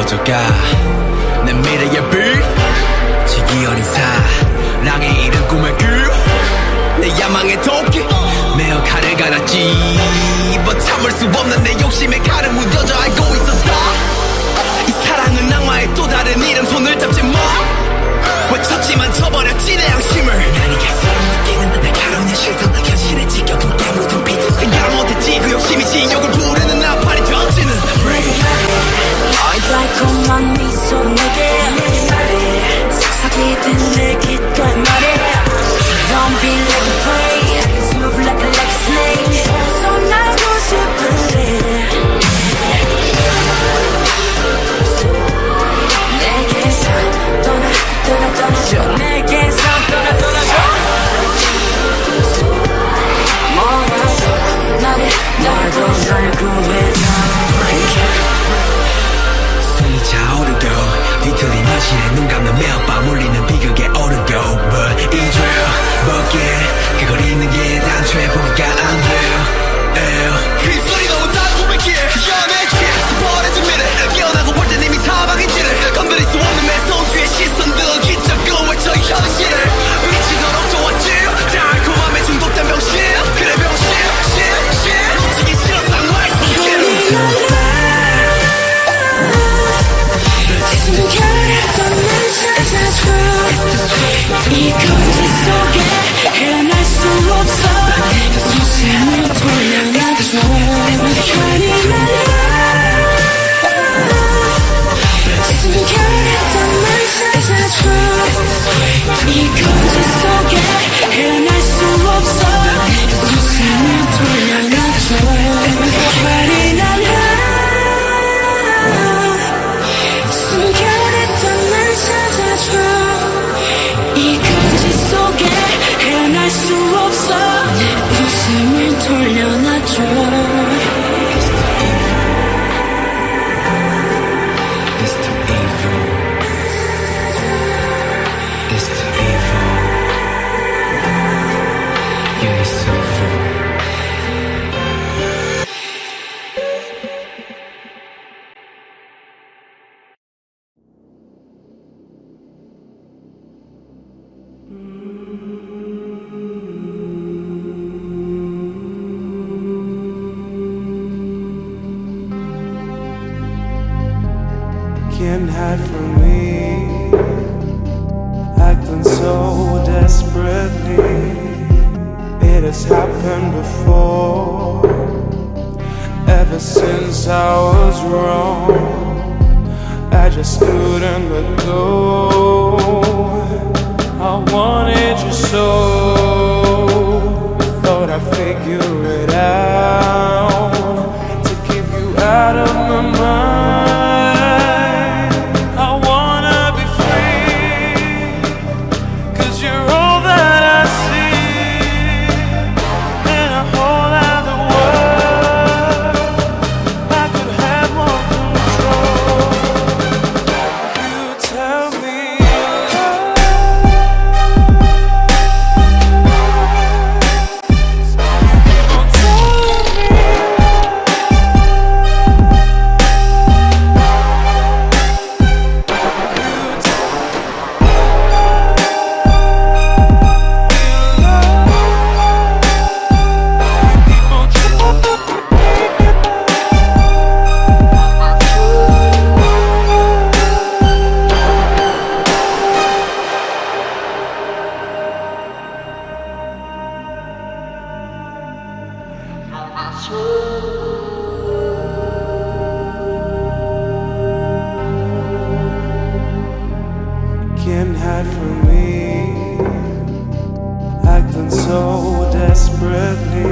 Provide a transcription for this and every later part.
퍼져가 내 미래의 빛 지기 어린 사랑의 이른 꿈의 길내 야망의 도끼 매어 칼을 갈았지 but 참을 수 없는 내 욕심에 칼을 묻어져 알고 있었다 이 사랑은 악마의 또 다른 이름 손을 잡지 마 외쳤지만 쳐버렸지 내 양심을 난 이게 서름 느끼는 날카로운 실성 현실에 지켜둔 게 묻은 비트 생각 못했지 그 욕심이 지옥을 부르는 나팔이 던지는 달콤한 미소로 내게 말해 속삭이던 내 귓가에 말해 Don't be like a prey Smooth like a snake 손 알고 싶은데 내게서 떠나줘 내게서 떠나줘 뭐라도 나도 날 구해줘 숨이 차오르고 뒤틀린 현실에 눈 감는 매일 밤 울리는 비극에 오르고 But 이제 벗게 그걸 잊는 게 단초에 보기가 안 돼요 그 입술이 너무 달콤했기에 연애 취해 스포해진 미래 깨어나고 볼 땐 이미 사방인지를 건드릴 수 없는 매소주의 시선들 기적으로 외쳐 이 현실을 미치도록 좋았지 달콤함에 중독된 병신 그래 병신 놓치기 싫어 쌍화의 손길을 숨겨놨던 날 찾아줘 이 거짓 속에 헤어날 수 없어 웃음을 돌려놔줘 별이 날아 숨겨놨던 날 찾아줘 이 거짓 속에 헤어날 수 없어 웃음을 돌려놔줘 별이 날아 숨겨냈던 날 찾아줘 이 거짓 속에 헤어날 수 없어 웃음을 돌려놔줘 It's too evil It's too evil Yeah, it's so evil Can't hide from me, acting so desperately. It has happened before. Ever since I was wrong, I just couldn't let go. I wanted you so, thought I'd figure it out to keep you out of my mind. Can't hide from me, acting so desperately.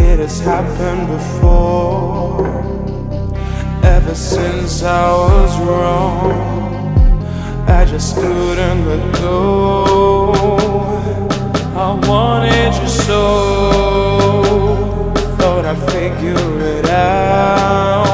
It has happened before. Ever since I was wrong, I just couldn't let go. I wanted you so, thought I'd figure it out